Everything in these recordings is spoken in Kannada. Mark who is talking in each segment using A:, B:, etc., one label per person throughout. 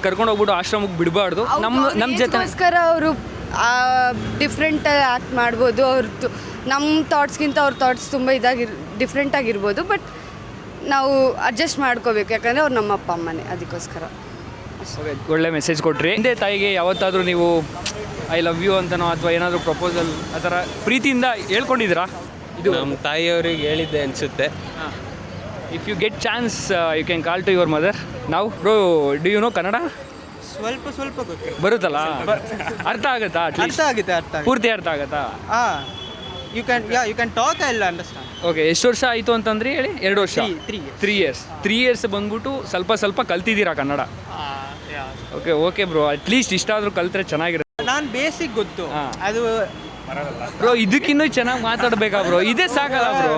A: ಕರ್ಕೊಂಡು ಹೋಗ್ಬಿಟ್ಟು ಆಶ್ರಮಕ್ಕೆ ಬಿಡಬಾರ್ದು. ನಮ್ಮ ಜೊತೆಗೋಸ್ಕರ
B: ಅವರು ಡಿಫ್ರೆಂಟ್ ಆ್ಯಕ್ಟ್ ಮಾಡ್ಬೋದು. ಅವ್ರದ್ದು ನಮ್ಮ ಥಾಟ್ಸ್ಗಿಂತ ಅವ್ರ ಥಾಟ್ಸ್ ತುಂಬ ಡಿಫ್ರೆಂಟ್ ಆಗಿರ್ಬೋದು. ಬಟ್ ನಾವು ಅಡ್ಜಸ್ಟ್ ಮಾಡ್ಕೋಬೇಕು, ಯಾಕಂದರೆ ಅವ್ರು ನಮ್ಮ ಅಪ್ಪ ಅಮ್ಮನೇ, ಅದಕ್ಕೋಸ್ಕರ.
A: ಒಳ್ಳೆ ಮೆಸೇಜ್ ಕೊಟ್ರಿ. ತಂದೆ ತಾಯಿಗೆ ಯಾವತ್ತಾದರೂ ನೀವು ಐ ಲವ್ ಯು ಅಂತನೋ ಅಥವಾ ಏನಾದರೂ ಪ್ರಪೋಸಲ್ ಆ ಥರ ಪ್ರೀತಿಯಿಂದ ಹೇಳ್ಕೊಂಡಿದ್ದೀರಾ?
C: ಇದು ನಮ್ಮ ತಾಯಿಯವ್ರಿಗೆ ಹೇಳಿದ್ದೆ ಅನಿಸುತ್ತೆ.
A: If you get chance you can call to your mother. ನಾವು bro, do you know Kannada?
D: ಸ್ವಲ್ಪ
A: ಬರುತ್ತಲ್ಲ, ಅರ್ಥ ಆಗುತ್ತಾ?
D: ಅರ್ಥ ಆಗುತ್ತೆ.
A: ಪೂರ್ತಿ ಅರ್ಥ ಆಗುತ್ತಾ?
D: You can talk, I will understand.
A: Okay, ಎಷ್ಟು ವರ್ಷ ಆಯಿತು ಅಂತಂದ್ರೆ ಹೇಳಿ? 2 ವರ್ಷ. 3 ಇಯರ್ಸ್ ಬಂದ್ಬಿಟ್ಟು ಸ್ವಲ್ಪ ಕಲ್ತಿದ್ದೀರಾ ಕನ್ನಡ? ಓಕೆ ಬ್ರೋ, ಅಟ್ಲೀಸ್ಟ್ ಇಷ್ಟಾದರೂ ಕಲ್ತ್ರೆ ಚೆನ್ನಾಗಿರುತ್ತೆ.
D: ನಾನು ಬೇಸಿಕ್ ಗೊತ್ತು, ಅದು
A: ಬ್ರೋ ಇದಕ್ಕಿನ್ನೂ ಚೆನ್ನಾಗಿ ಮಾತಾಡಬೇಕಾ ಬ್ರೋ? ಇದೇ ಸಾಕಲ್ಲ bro?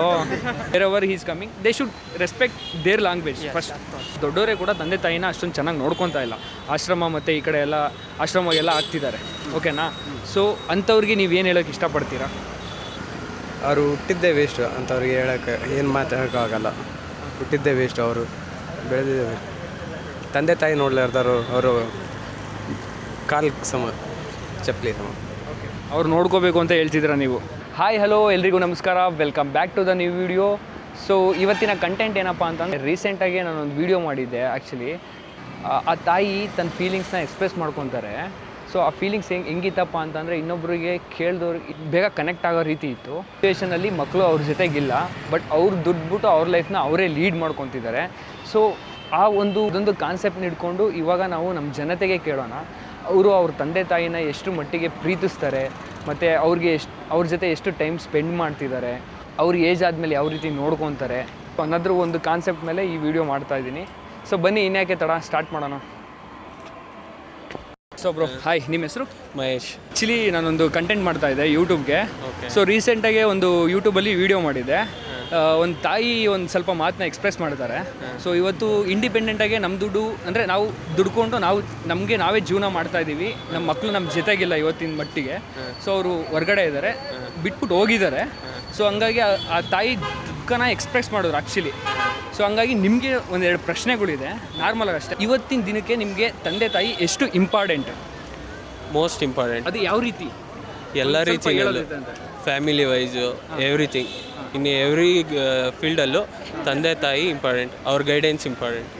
A: Wherever he is coming they should respect their language first. ದೊಡ್ಡವರೇ ಕೂಡ ತಂದೆ ತಾಯಿನ ಅಷ್ಟೊಂದು ಚೆನ್ನಾಗಿ ನೋಡ್ಕೊತಾ ಇಲ್ಲ. ಆಶ್ರಮ ಮತ್ತು ಈ ಕಡೆ ಎಲ್ಲ ಆಶ್ರಮಗೆಲ್ಲ ಆಗ್ತಿದ್ದಾರೆ, ಓಕೆನಾ? ಸೊ ಅಂಥವ್ರಿಗೆ ನೀವೇನು ಹೇಳೋಕ್ಕೆ ಇಷ್ಟಪಡ್ತೀರಾ?
E: ಅವರು ಹುಟ್ಟಿದ್ದೇ ವೇಸ್ಟು ಅಂಥವ್ರಿಗೆ ಹೇಳೋಕ್ಕೆ ಏನು ಮಾತಾಡೋಕ್ಕಾಗಲ್ಲ. ಹುಟ್ಟಿದ್ದೇ ವೇಸ್ಟು, ಅವರು ಬೆಳೆದಿದ್ದೇ ವೇಸ್ಟ್. ತಂದೆ ತಾಯಿ ನೋಡ್ಲಾರ್ದವರು ಅವರು ಕಾಲಿಗೆ ಸಮ, ಚಪ್ಪಲಿ ಸಮ.
A: ಅವ್ರು ನೋಡ್ಕೋಬೇಕು ಅಂತ ಹೇಳ್ತಿದ್ದೀರಾ ನೀವು? ಹಾಯ್ ಹಲೋ ಎಲ್ರಿಗೂ ನಮಸ್ಕಾರ, welcome back to the new video. So ಇವತ್ತಿನ ಕಂಟೆಂಟ್ ಏನಪ್ಪ ಅಂತಂದರೆ, ರೀಸೆಂಟಾಗಿ ನಾನೊಂದು ವಿಡಿಯೋ ಮಾಡಿದ್ದೆ. ಆ್ಯಕ್ಚುಲಿ ಆ ತಾಯಿ ತನ್ನ ಫೀಲಿಂಗ್ಸ್ನ ಎಕ್ಸ್ಪ್ರೆಸ್ ಮಾಡ್ಕೊತಾರೆ. ಸೊ ಆ ಫೀಲಿಂಗ್ಸ್ ಹೆಂಗಿತ್ತಪ್ಪ ಅಂತಂದರೆ, ಇನ್ನೊಬ್ಬರಿಗೆ ಕೇಳಿದವ್ರಿಗೆ ಬೇಗ ಕನೆಕ್ಟ್ ಆಗೋ ರೀತಿ ಇತ್ತು. ಸಿಚುವೇಷನಲ್ಲಿ ಮಕ್ಕಳು ಅವ್ರ ಜೊತೆಗಿಲ್ಲ, ಬಟ್ ಅವ್ರು ದುಡ್ಬಿಟ್ಟು ಅವ್ರ ಲೈಫ್ನ ಅವರೇ ಲೀಡ್ ಮಾಡ್ಕೊತಿದ್ದಾರೆ. ಸೊ ಆ ಇದೊಂದು ಕಾನ್ಸೆಪ್ಟ್ನ ಇಟ್ಕೊಂಡು ಇವಾಗ ನಾವು ನಮ್ಮ ಜನತೆಗೆ ಕೇಳೋಣ, ಅವರು ಅವ್ರ ತಂದೆ ತಾಯಿನ ಎಷ್ಟು ಮಟ್ಟಿಗೆ ಪ್ರೀತಿಸ್ತಾರೆ, ಮತ್ತು ಅವ್ರ ಜೊತೆ ಎಷ್ಟು ಟೈಮ್ ಸ್ಪೆಂಡ್ ಮಾಡ್ತಿದ್ದಾರೆ, ಅವ್ರಿಗೆ ಏಜ್ ಆದಮೇಲೆ ಯಾವ ರೀತಿ ನೋಡ್ಕೊತಾರೆ ಅನ್ನೋದ್ರ ಒಂದು ಕಾನ್ಸೆಪ್ಟ್ ಮೇಲೆ ಈ ವಿಡಿಯೋ ಮಾಡ್ತಾಯಿದ್ದೀನಿ. ಸೊ ಬನ್ನಿ, ಇನ್ಯಾಕೆ ತಡ, ಸ್ಟಾರ್ಟ್ ಮಾಡೋಣ. ಸೊ ಬ್ರೋ, ಹಾಯ್, ನಿಮ್ಮ ಹೆಸರು?
C: ಮಹೇಶ್.
A: ಆ್ಯಕ್ಚುಲಿ ನಾನೊಂದು ಕಂಟೆಂಟ್ ಮಾಡ್ತಾ ಇದ್ದೆ ಯೂಟ್ಯೂಬ್ಗೆ. ಸೊ ರೀಸೆಂಟಾಗಿ ಒಂದು ಯೂಟ್ಯೂಬಲ್ಲಿ ವಿಡಿಯೋ ಮಾಡಿದ್ದೆ. ಒಂದು ತಾಯಿ ಒಂದು ಸ್ವಲ್ಪ ಮಾತನ್ನ ಎಕ್ಸ್ಪ್ರೆಸ್ ಮಾಡ್ತಾರೆ. ಸೊ ಇವತ್ತು ಇಂಡಿಪೆಂಡೆಂಟಾಗಿ ನಮ್ಮ ದುಡ್ಡು ಅಂದರೆ ನಾವು ದುಡ್ಕೊಂಡು ನಾವೇ ಜೀವನ ಮಾಡ್ತಾ ಇದ್ದೀವಿ. ನಮ್ಮ ಮಕ್ಕಳು ನಮ್ಮ ಜೊತೆಗಿಲ್ಲ ಇವತ್ತಿನ ಮಟ್ಟಿಗೆ. ಸೊ ಅವರು ಹೊರಗಡೆ ಇದ್ದಾರೆ, ಬಿಟ್ಬಿಟ್ಟು ಹೋಗಿದ್ದಾರೆ. ಸೊ ಹಂಗಾಗಿ ಆ ತಾಯಿ ದುಃಖನ ಎಕ್ಸ್ಪ್ರೆಸ್ ಮಾಡಿದ್ರು ಆ್ಯಕ್ಚುಲಿ. ಸೊ ಹಂಗಾಗಿ ನಿಮಗೆ ಒಂದೆರಡು ಪ್ರಶ್ನೆಗಳಿದೆ, ನಾರ್ಮಲಾಗಿ ಅಷ್ಟೇ. ಇವತ್ತಿನ ದಿನಕ್ಕೆ ನಿಮಗೆ ತಂದೆ ತಾಯಿ ಎಷ್ಟು ಇಂಪಾರ್ಟೆಂಟ್?
C: Most important.
A: ಅದು ಯಾವ ರೀತಿ?
C: ಎಲ್ಲ ರೀತಿಯಲ್ಲೂ, ಫ್ಯಾಮಿಲಿ ವೈಸು, ಎವ್ರಿಥಿಂಗ್, ಇನ್ನು ಎವ್ರಿ ಫೀಲ್ಡಲ್ಲೂ ತಂದೆ ತಾಯಿ ಇಂಪಾರ್ಟೆಂಟ್. ಅವ್ರ ಗೈಡೆನ್ಸ್ ಇಂಪಾರ್ಟೆಂಟ್.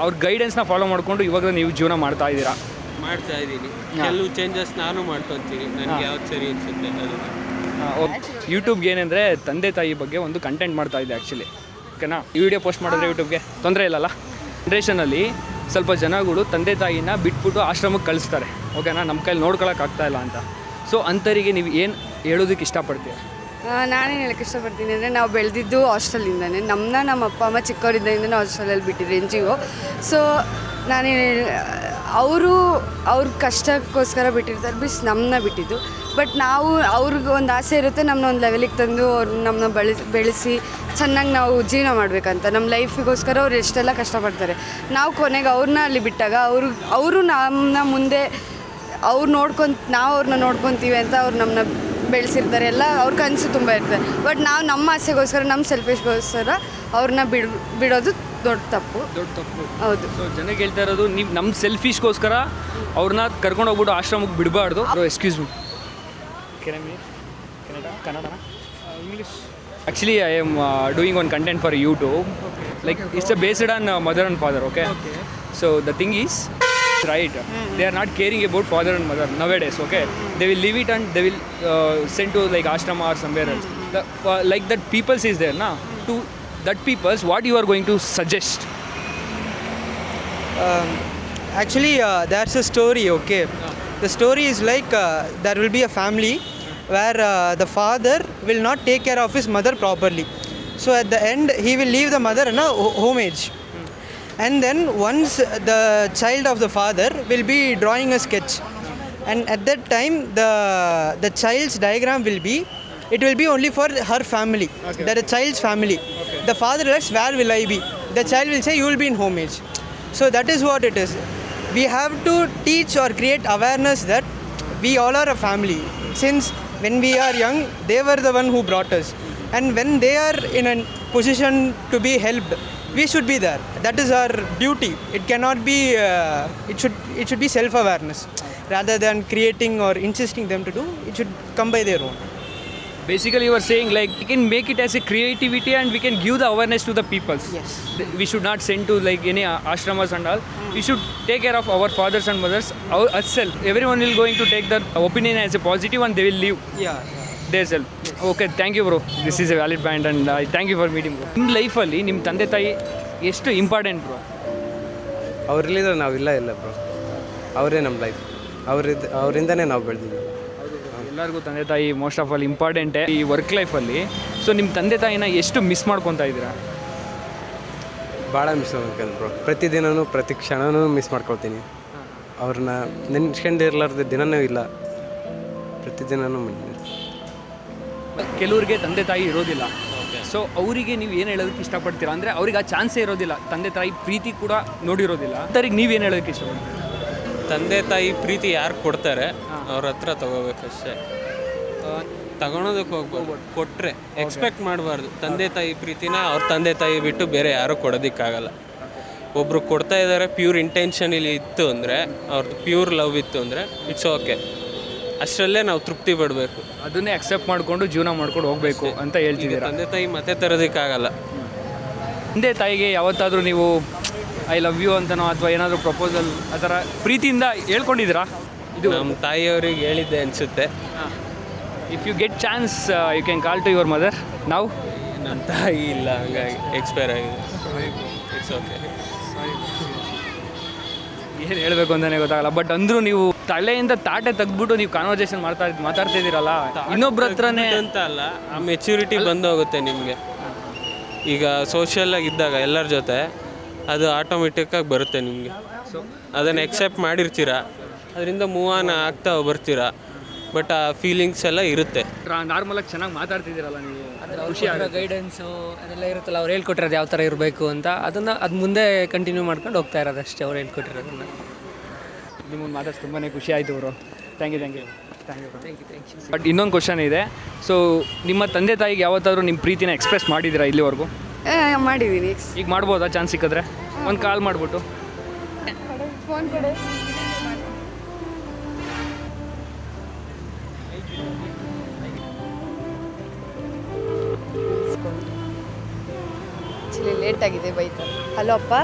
A: ಅವ್ರ ಗೈಡೆನ್ಸ್ನ ಫಾಲೋ ಮಾಡಿಕೊಂಡು ಇವಾಗ ನೀವು ಜೀವನ ಮಾಡ್ತಾ ಇದ್ದೀರಾ?
C: ಮಾಡ್ತಾ ಇದ್ದೀನಿ. ಕೆಲವು ಚೇಂಜಸ್ ನಾನು ಮಾಡ್ಕೊತೀನಿ, ನನಗೆ ಯಾವ್ದು ಸರಿ ಅನಿಸುತ್ತೆ ಅದನ್ನು.
A: ಯೂಟ್ಯೂಬ್ಗೆ ಏನಂದರೆ ತಂದೆ ತಾಯಿ ಬಗ್ಗೆ ಒಂದು ಕಂಟೆಂಟ್ ಮಾಡ್ತಾ ಇದ್ದೆ ಆ್ಯಕ್ಚುಲಿ, ಓಕೆನಾ? ಈ ವಿಡಿಯೋ ಪೋಸ್ಟ್ ಮಾಡಿದ್ರೆ ಯೂಟ್ಯೂಬ್ಗೆ ತೊಂದರೆ ಇಲ್ಲಲ್ಲ? ಜನ್ರೇಷನಲ್ಲಿ ಸ್ವಲ್ಪ ಜನಗಳು ತಂದೆ ತಾಯಿನ ಬಿಟ್ಬಿಟ್ಟು ಆಶ್ರಮಕ್ಕೆ ಕಳಿಸ್ತಾರೆ, ಓಕೆನಾ? ನಮ್ಮ ಕೈಲಿ ನೋಡ್ಕೊಳಕ್ಕಾಗ್ತಾಯಿಲ್ಲ ಅಂತ. ಸೊ ಅಂಥವರಿಗೆ ನೀವು ಏನು ಹೇಳೋದಕ್ಕೆ ಇಷ್ಟಪಡ್ತೀರಾ?
B: ನಾನೇನು ಹೇಳೋಕ್ಕೆ ಇಷ್ಟಪಡ್ತೀನಿ ಅಂದರೆ, ನಾವು ಬೆಳೆದಿದ್ದು ಹಾಸ್ಟೆಲಿಂದನೇ. ನಮ್ಮ ಅಪ್ಪ ಅಮ್ಮ ಚಿಕ್ಕವರಿದ್ದಾಗಿಂದನೇ ಹಾಸ್ಟೆಲಲ್ಲಿ ಬಿಟ್ಟಿದ್ರು, NGO. ಸೊ ಅವ್ರ ಕಷ್ಟಕ್ಕೋಸ್ಕರ ಬಿಟ್ಟಿರ್ತಾರೆ, ನಮ್ಮನ್ನ ಬಿಟ್ಟಿದ್ದು. ಬಟ್ ನಾವು ಅವ್ರಿಗೆ ಒಂದು ಆಸೆ ಇರುತ್ತೆ, ನಮ್ಮನ್ನ ಒಂದು ಲೆವೆಲಿಗೆ ತಂದು ನಮ್ಮನ್ನ ಬೆಳೆಸಿ ಚೆನ್ನಾಗಿ ನಾವು ಜೀವನ ಮಾಡಬೇಕಂತ. ನಮ್ಮ ಲೈಫಿಗೋಸ್ಕರ ಅವ್ರು ಎಷ್ಟೆಲ್ಲ ಕಷ್ಟಪಡ್ತಾರೆ. ನಾವು ಕೊನೆಗೆ ಅವ್ರನ್ನ ಅಲ್ಲಿ ಬಿಟ್ಟಾಗ ಅವರು ನಮ್ಮನ್ನ ಮುಂದೆ ನಾವು ಅವ್ರನ್ನ ನೋಡ್ಕೊತೀವಿ ಅಂತ ಅವ್ರು ನಮ್ಮನ್ನ ಬೆಳೆಸಿರ್ತಾರೆ. ಎಲ್ಲ ಅವ್ರ ಕನಸು ತುಂಬ ಇರ್ತದೆ. ಬಟ್ ನಾವು ನಮ್ಮ ಆಸೆಗೋಸ್ಕರ, ನಮ್ಮ ಸೆಲ್ಫಿಶ್ಗೋಸ್ಕರ ಅವ್ರನ್ನ ಬಿಡೋದು ದೊಡ್ಡ ತಪ್ಪು. ಹೌದು.
A: ಸೊ ಜನಕ್ಕೆ ಹೇಳ್ತಾ ಇರೋದು, ನೀವು ನಮ್ಮ ಸೆಲ್ಫಿಶ್ಗೋಸ್ಕರ ಅವ್ರನ್ನ ಕರ್ಕೊಂಡು ಹೋಗ್ಬಿಟ್ಟು ಆಶ್ರಮಕ್ಕೆ ಬಿಡಬಾರ್ದು. ಎಕ್ಸ್ಕ್ಯೂಸ್ ಮಿ, ಕನ್ನಡನ English? Actually, I am doing one content for YouTube. Like it's based on mother and father. Okay. So the thing is, right? They are not caring about father and mother nowadays. Okay. They will leave it and they will send to like ashrama or somewhere else. Like that people's is there, na? To that people's, what you are going to suggest?
D: Actually, there's a story. Okay. The story is like there will be a family where the father will not take care of his mother properly. So at the end, he will leave the mother in a home age. And then once the child of the father will be drawing a sketch, and at that time the child's diagram will be only for her family, the child's family. The father asks, where will I be? The child will say, you will be in home age. So that is what it is. We have to teach or create awareness that we all are a family. Since when we are young, they were the one who brought us, and when they are in a position to be helped, we should be there. That is our duty. It cannot be, it should be self-awareness. Rather than creating or insisting them to do, it should come by their own.
A: Basically, you are saying like we can make it as a creativity and we can give the awareness to the peoples.
D: Yes.
A: We should not send to like any ashramas and all. We should take care of our fathers and mothers ourselves. Everyone will going to take their opinion as a positive and they will leave
D: Yeah.
A: their self. Okay, thank you bro. This is a valid point and thank you for meeting bro. ನಿಮ್ಮ ಲೈಫಲ್ಲಿ ನಿಮ್ಮ ತಂದೆ ತಾಯಿ ಎಷ್ಟು ಇಂಪಾರ್ಟೆಂಟ್ ಬ್ರೋ?
E: ಅವ್ರಿಲ್ಲಿದ್ರೆ ನಾವಿಲ್ಲ ಇಲ್ಲ ಬ್ರೋ. ಅವರೇ ನಮ್ಮ ಲೈಫ್. ಅವರಿಂದನೇ ನಾವು ಬೆಳೆದಿದ್ದೀವಿ.
A: ಎಲ್ಲರಿಗೂ ತಂದೆ ತಾಯಿ ಮೋಸ್ಟ್ ಆಫ್ ಆಲ್ ಇಂಪಾರ್ಟೆಂಟೇ ಈ ವರ್ಕ್ ಲೈಫಲ್ಲಿ. ಸೊ ನಿಮ್ಮ ತಂದೆ ತಾಯಿನ ಎಷ್ಟು ಮಿಸ್ ಮಾಡ್ಕೊತಾ ಇದ್ದೀರಾ?
E: ಭಾಳ ಮಿಸ್ ಮಾಡ್ಕೊಂಡು ಬ್ರೋ. ಪ್ರತಿದಿನವೂ ಪ್ರತಿ ಕ್ಷಣವೂ ಮಿಸ್ ಮಾಡ್ಕೊಳ್ತೀನಿ. ಅವ್ರನ್ನ ನೆನ್ಸ್ಕೊಂಡಿರ್ಲಾರ್ದ ದಿನವೂ ಇಲ್ಲ. ಪ್ರತಿದಿನವೂ
A: ಕೆಲವ್ರಿಗೆ ತಂದೆ ತಾಯಿ ಇರೋದಿಲ್ಲ. ಸೊ ಅವರಿಗೆ ನೀವು ಏನು ಹೇಳೋದಕ್ಕೆ ಇಷ್ಟಪಡ್ತೀರಾ? ಅಂದರೆ ಅವ್ರಿಗೆ ಆ ಚಾನ್ಸೇ ಇರೋದಿಲ್ಲ, ತಂದೆ ತಾಯಿ ಪ್ರೀತಿ ಕೂಡ ನೋಡಿರೋದಿಲ್ಲ. ಅಂಥವ್ರಿಗೆ ನೀವೇನು ಹೇಳೋದಕ್ಕೆ ಇಷ್ಟಪಡ್ತೀರಾ?
C: ತಂದೆ ತಾಯಿ ಪ್ರೀತಿ ಯಾರು ಕೊಡ್ತಾರೆ ಅವ್ರ ಹತ್ರ ತಗೋಬೇಕಷ್ಟೇ. ತಗೊಳೋದಕ್ಕೆ ಹೋಗ್ಬೋದು, ಕೊಟ್ಟರೆ ಎಕ್ಸ್ಪೆಕ್ಟ್ ಮಾಡಬಾರ್ದು. ತಂದೆ ತಾಯಿ ಪ್ರೀತಿನ ಅವ್ರ ತಂದೆ ತಾಯಿ ಬಿಟ್ಟು ಬೇರೆ ಯಾರೂ ಕೊಡೋದಕ್ಕಾಗಲ್ಲ. ಒಬ್ಬರು ಕೊಡ್ತಾ ಇದ್ದಾರೆ ಪ್ಯೂರ್ ಇಂಟೆನ್ಷನ್ ಇಲ್ಲಿ ಇತ್ತು ಅಂದರೆ, ಅವ್ರದ್ದು ಪ್ಯೂರ್ ಲವ್ ಇತ್ತು ಅಂದರೆ ಇಟ್ಸ್ ಓಕೆ. ಅಷ್ಟರಲ್ಲೇ ನಾವು ತೃಪ್ತಿ ಪಡಬೇಕು.
A: ಅದನ್ನೇ ಅಕ್ಸೆಪ್ಟ್ ಮಾಡಿಕೊಂಡು ಜೀವನ ಮಾಡ್ಕೊಂಡು ಹೋಗಬೇಕು ಅಂತ ಹೇಳ್ತಿದ್ದೀರಾ.
C: ತಂದೆ ತಾಯಿ ಮತ್ತೆ ತರೋದಕ್ಕಾಗಲ್ಲ.
A: ತಂದೆ ತಾಯಿಗೆ ಯಾವತ್ತಾದರೂ ನೀವು ಐ ಲವ್ ಯು ಅಂತನೋ ಅಥವಾ ಏನಾದರೂ ಪ್ರಪೋಸಲ್ ಆ ಥರ ಪ್ರೀತಿಯಿಂದ ಹೇಳ್ಕೊಂಡಿದ್ದೀರಾ? ಇದು
C: ನಮ್ಮ ತಾಯಿಯವ್ರಿಗೆ ಹೇಳಿದ್ದೆ ಅನಿಸುತ್ತೆ.
A: If you get chance you can call to your mother. ನಾವು
C: ನಮ್ಮ ತಾಯಿ ಇಲ್ಲ, ಹಂಗಾಗಿ ಎಕ್ಸ್ಪೈರ್ ಆಗಿದೆ. It's okay.
A: ಏನು ಹೇಳಬೇಕು ಅಂತಲೇ ಗೊತ್ತಾಗಲ್ಲ. ಬಟ್ ಅಂದರೂ ನೀವು ತಲೆಯಿಂದ ತಾಟೆ ತೆಗೆದ್ಬಿಟ್ಟು ನೀವು ಕಾನ್ವರ್ಸೇಷನ್ ಮಾತಾಡ್ತಿದ್ದೀರಲ್ಲ ಇನ್ನೊಬ್ರ ಹತ್ರನೇ
C: ಅಂತ ಅಲ್ಲ, ಆ ಮೆಚ್ಯೂರಿಟಿ ಬಂದೋಗುತ್ತೆ ನಿಮಗೆ. ಈಗ ಸೋಷಿಯಲಾಗಿ ಇದ್ದಾಗ ಎಲ್ಲರ ಜೊತೆ ಅದು ಆಟೋಮೆಟಿಕ್ಕಾಗಿ ಬರುತ್ತೆ ನಿಮಗೆ. ಸೊ ಅದನ್ನು ಎಕ್ಸೆಪ್ಟ್ ಮಾಡಿರ್ತೀರ, ಅದರಿಂದ ಮೂವ್ ಆನ್ ಆಗ್ತಾ ಬರ್ತೀರಾ. ಬಟ್ ಆ ಫೀಲಿಂಗ್ಸ್ ಎಲ್ಲ ಇರುತ್ತೆ.
A: ನಾರ್ಮಲಾಗಿ ಚೆನ್ನಾಗಿ ಮಾತಾಡ್ತಿದ್ದೀರಲ್ಲ ನೀವು,
F: ಖುಷಿ ಗೈಡೆನ್ಸು ಅದೆಲ್ಲ ಇರುತ್ತಲ್ಲ, ಅವ್ರು ಹೇಳ್ಕೊಟ್ಟಿರೋದು ಯಾವ ಥರ ಇರಬೇಕು ಅಂತ, ಅದು ಮುಂದೆ ಕಂಟಿನ್ಯೂ ಮಾಡ್ಕೊಂಡು ಹೋಗ್ತಾ ಇರೋದು ಅಷ್ಟೇ. ಅವ್ರು ಹೇಳ್ಕೊಟ್ಟಿರೋದನ್ನ
A: ನಿಮ್ಮನ್ನು ಮಾತಾಡ್ಸಿ ತುಂಬಾ ಖುಷಿ ಆಯಿತು ಬ್ರೋ. Thank you. ಬಟ್ ಇನ್ನೊಂದು ಕ್ವಶನ್ ಇದೆ. ಸೊ ನಿಮ್ಮ ತಂದೆ ತಾಯಿಗೆ ಯಾವತ್ತಾದರೂ ನಿಮ್ಮ ಪ್ರೀತಿನ ಎಕ್ಸ್ಪ್ರೆಸ್ ಮಾಡಿದ್ದೀರಾ ಇಲ್ಲಿವರೆಗೂ?
B: ಮಾಡಿದ್ದೀನಿ.
A: ಈಗ ಮಾಡ್ಬೋದಾ ಚಾನ್ಸ್ ಸಿಕ್ಕಿದ್ರೆ? ಒಂದು ಕಾಲ್ ಮಾಡಿಬಿಟ್ಟು
B: ಫೋನ್ ಕೊಡು. ಲೇಟ್ ಆಗಿದೆ ಬೈತಾರೆ. ಹಲೋ ಅಪ್ಪ.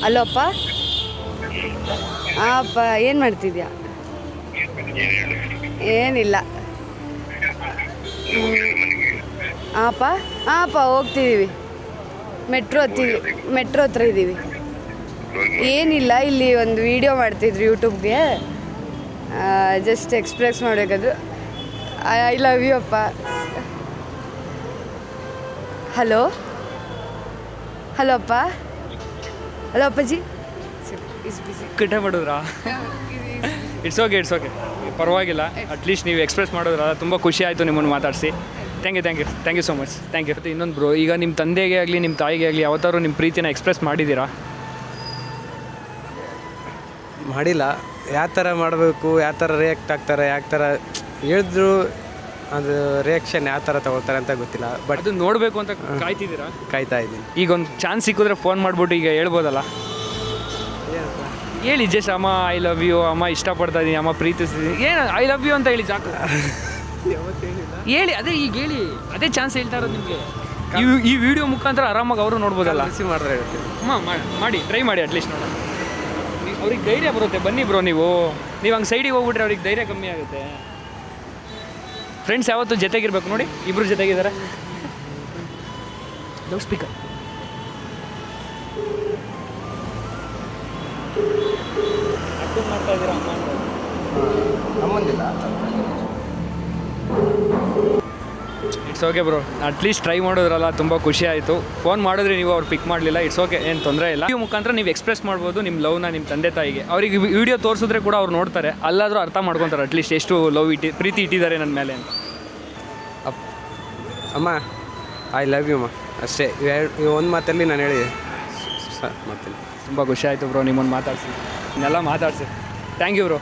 B: ಹಲೋ ಅಪ್ಪ. ಹಾಂ ಅಪ್ಪ, ಏನು ಮಾಡ್ತಿದ್ಯಾ? ಏನಿಲ್ಲ. ಹಾಂ ಅಪ್ಪ. ಹಾಂ ಅಪ್ಪ, ಹೋಗ್ತಿದ್ದೀವಿ. ಮೆಟ್ರೋ ಹತ್ರ ಇದ್ದೀವಿ. ಏನಿಲ್ಲ, ಇಲ್ಲಿ ಒಂದು ವಿಡಿಯೋ ಮಾಡ್ತಿದ್ರು ಯೂಟ್ಯೂಬ್ಗೆ, ಜಸ್ಟ್ ಎಕ್ಸ್ಪ್ರೆಸ್ ಮಾಡಬೇಕಾದ್ರು. ಐ ಲವ್ ಯು ಅಪ್ಪ. ಹಲೋ ಅಪ್ಪ. ಹಲೋ ಅಪ್ಪಾಜಿ.
A: ಕಟ್ಟ ಮಾಡಿದ್ರಾ? ಇಟ್ಸ್ ಓಕೆ ಪರವಾಗಿಲ್ಲ. ಅಟ್ಲೀಸ್ಟ್ ನೀವು ಎಕ್ಸ್ಪ್ರೆಸ್ ಮಾಡಿದ್ರಲ್ಲ, ತುಂಬ ಖುಷಿ ಆಯಿತು ನಿಮ್ಮನ್ನು ಮಾತಾಡಿಸಿ. Thank you so much. Thank you. ಮತ್ತು ಇನ್ನೊಂದು ಬ್ರೋ, ಈಗ ನಿಮ್ಮ ತಂದೆಗೆ ಆಗಲಿ ನಿಮ್ಮ ತಾಯಿಗೆ ಆಗಲಿ ಯಾವತ್ತಾದ್ರು ನಿಮ್ಮ ಪ್ರೀತಿನ ಎಕ್ಸ್ಪ್ರೆಸ್ ಮಾಡಿದ್ದೀರಾ?
E: ಮಾಡಿಲ್ಲ. ಯಾವ ಥರ ಮಾಡಬೇಕು, ಯಾವ ಥರ ರಿಯಾಕ್ಟ್ ಆಗ್ತಾರೆ, ಯಾವ ಥರ ಹೇಳಿದ್ರು ಅದು ರಿಯಾಕ್ಷನ್ ಯಾವ ಥರ ತಗೊಳ್ತಾರೆ ಅಂತ ಗೊತ್ತಿಲ್ಲ. ಬಟ್
A: ಅದು ನೋಡಬೇಕು ಅಂತ ಕಾಯ್ತಿದ್ದೀರಾ?
E: ಕಾಯ್ತಾ ಇದ್ದೀನಿ.
A: ಈಗ ಒಂದು ಚಾನ್ಸ್ ಸಿಕ್ಕಿದ್ರೆ ಫೋನ್ ಮಾಡಿಬಿಟ್ಟು ಈಗ ಹೇಳ್ಬೋದಲ್ಲ? ಹೇಳಿ ಜಸ್ಟ್ ಅಮ್ಮ ಐ ಲವ್ ಯು, ಅಮ್ಮ ಇಷ್ಟಪಡ್ತಾ ಇದ್ದೀನಿ, ಅಮ್ಮ ಪ್ರೀತಿಸ್ತಿದ್ದೀನಿ, ಏನು ಐ ಲವ್ ಯು ಅಂತ ಹೇಳಿ ಸಾಕು. ಹೇಳಿ, ಅದೇ ಈಗ ಹೇಳಿ, ಅದೇ ಚಾನ್ಸ್ ಹೇಳ್ತಾ ಇರೋದು ನಿಮಗೆ. ಈ ವಿಡಿಯೋ ಮುಖಾಂತರ ಆರಾಮಾಗಿ ಅವರು ನೋಡ್ಬೋದಲ್ಲ.
E: ರಿಸೀವ್ ಮಾಡಿದ್ರೆ ಹೇಳ್ತೀನಿ.
A: ಮಾಡಿ ಟ್ರೈ ಮಾಡಿ ಅಟ್ಲೀಸ್ಟ್ ನೋಡೋಣ. ಅವ್ರಿಗೆ ಧೈರ್ಯ ಬರುತ್ತೆ. ಬನ್ನಿ ಬ್ರೋ, ನೀವು ಹಂಗೆ ಸೈಡಿಗೆ ಹೋಗ್ಬಿಟ್ರೆ ಅವ್ರಿಗೆ ಧೈರ್ಯ ಕಮ್ಮಿ ಆಗುತ್ತೆ. ಫ್ರೆಂಡ್ಸ್ ಯಾವತ್ತೂ ಜೊತೆಗಿರ್ಬೇಕು. ನೋಡಿ, ಇಬ್ಬರು ಜೊತೆಗಿದ್ದಾರೆ. Loud speaker. ಮಾಡ್ತಾ ಇದ್ದೀರಾ ಅಮ್ಮ?
E: ನಮ್ಮಂದಿಲ್ಲ.
A: It's okay bro, at least try ಮಾಡೋದ್ರಲ್ಲ, ತುಂಬ ಖುಷಿ ಆಯಿತು. ಫೋನ್ ಮಾಡಿದ್ರೆ ನೀವು ಅವ್ರು ಪಿಕ್ ಮಾಡಲಿಲ್ಲ, ಇಟ್ಸ್ ಓಕೆ, ಏನು ತೊಂದರೆ ಇಲ್ಲ. ಈ ಮುಖಾಂತರ ನೀವು ಎಕ್ಸ್ಪ್ರೆಸ್ ಮಾಡ್ಬೋದು ನಿಮ್ಮ ಲವ್ನ ನಿಮ್ಮ ತಂದೆ ತಾಯಿಗೆ. ಅವ್ರಿಗೆ ವಿಡಿಯೋ ತೋರಿಸಿದ್ರೆ ಕೂಡ ಅವ್ರು ನೋಡ್ತಾರೆ, ಅಲ್ಲಾದರೂ ಅರ್ಥ ಮಾಡ್ಕೊತಾರೆ ಅಟ್ಲೀಸ್ಟ್ ಎಷ್ಟು ಲವ್ ಪ್ರೀತಿ ಇಟ್ಟಿದ್ದಾರೆ ನನ್ನ ಮೇಲೆ ಅಂತ.
E: ಅಮ್ಮ ಐ ಲವ್ ಯು ಅಮ್ಮ, ಅಷ್ಟೇ. ಒಂದು ಮಾತಲ್ಲಿ ನಾನು ಹೇಳಿ ಮಾಡ್ತೀನಿ.
A: ತುಂಬ ಖುಷಿ ಆಯಿತು ಬ್ರೋ ನಿಮ್ಮನ್ನು ಮಾತಾಡಿಸಿ, ಇನ್ನೆಲ್ಲ ಮಾತಾಡಿಸಿ. Thank you bro.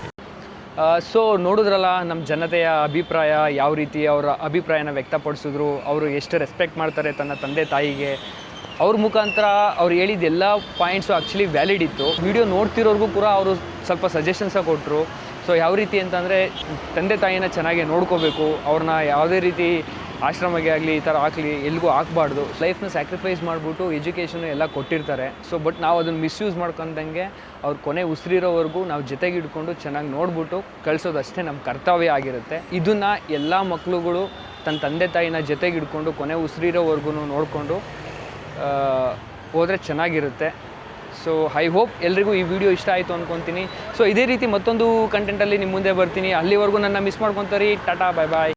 A: ಸೊ ನೋಡಿದ್ರಲ್ಲ ನಮ್ಮ ಜನತೆಯ ಅಭಿಪ್ರಾಯ, ಯಾವ ರೀತಿ ಅವರ ಅಭಿಪ್ರಾಯನ ವ್ಯಕ್ತಪಡಿಸಿದ್ರು, ಅವರು ಎಷ್ಟು ರೆಸ್ಪೆಕ್ಟ್ ಮಾಡ್ತಾರೆ ತನ್ನ ತಂದೆ ತಾಯಿಗೆ, ಅವ್ರ ಮುಖಾಂತರ ಅವ್ರು ಹೇಳಿದ ಎಲ್ಲ ಪಾಯಿಂಟ್ಸು ಆ್ಯಕ್ಚುಲಿ ವ್ಯಾಲಿಡ್ ಇತ್ತು. ವಿಡಿಯೋ ನೋಡ್ತಿರೋರ್ಗೂ ಕೂಡ ಅವರು ಸ್ವಲ್ಪ ಸಜೆಷನ್ಸ ಕೊಟ್ಟರು. ಸೊ ಯಾವ ರೀತಿ ಅಂತಂದರೆ ತಂದೆ ತಾಯಿನ ಚೆನ್ನಾಗಿ ನೋಡ್ಕೋಬೇಕು, ಅವ್ರನ್ನ ಯಾವುದೇ ರೀತಿ ಆಶ್ರಮಕ್ಕೆ ಆಗಲಿ ಈ ಥರ ಹಾಕಲಿ ಎಲ್ಲಿಗೂ ಹಾಕ್ಬಾರ್ದು, ಲೈಫ್ನ ಸ್ಯಾಕ್ರಿಫೈಸ್ ಮಾಡಿಬಿಟ್ಟು ಎಜುಕೇಷನು ಎಲ್ಲ ಕೊಟ್ಟಿರ್ತಾರೆ. ಸೊ ಬಟ್ ನಾವು ಅದನ್ನು ಮಿಸ್ಯೂಸ್ ಮಾಡ್ಕೊಂಡಂಗೆ ಅವ್ರ ಕೊನೆ ಉಸಿರಿರೋವರೆಗೂ ನಾವು ಜೊತೆಗೆ ಹಿಡ್ಕೊಂಡು ಚೆನ್ನಾಗಿ ನೋಡ್ಬಿಟ್ಟು ಕಳಿಸೋದಷ್ಟೇ ನಮ್ಮ ಕರ್ತವ್ಯ ಆಗಿರುತ್ತೆ. ಇದನ್ನು ಎಲ್ಲ ಮಕ್ಳುಗಳು ತನ್ನ ತಂದೆ ತಾಯಿನ ಜೊತೆಗೆ ಹಿಡ್ಕೊಂಡು ಕೊನೆ ಉಸಿರಿರೋವರೆಗೂ ನೋಡಿಕೊಂಡು ಹೋದರೆ ಚೆನ್ನಾಗಿರುತ್ತೆ. ಸೊ ಐ ಹೋಪ್ ಎಲ್ರಿಗೂ ಈ ವಿಡಿಯೋ ಇಷ್ಟ ಆಯಿತು ಅಂದ್ಕೊತೀನಿ. ಸೊ ಇದೇ ರೀತಿ ಮತ್ತೊಂದು ಕಂಟೆಂಟಲ್ಲಿ ನಿಮ್ಮ ಮುಂದೆ ಬರ್ತೀನಿ. ಅಲ್ಲಿವರೆಗೂ ನನ್ನ ಮಿಸ್ ಮಾಡ್ಕೊತಾರೆ. ಟಾಟಾ, ಬಾಯ್ ಬಾಯ್.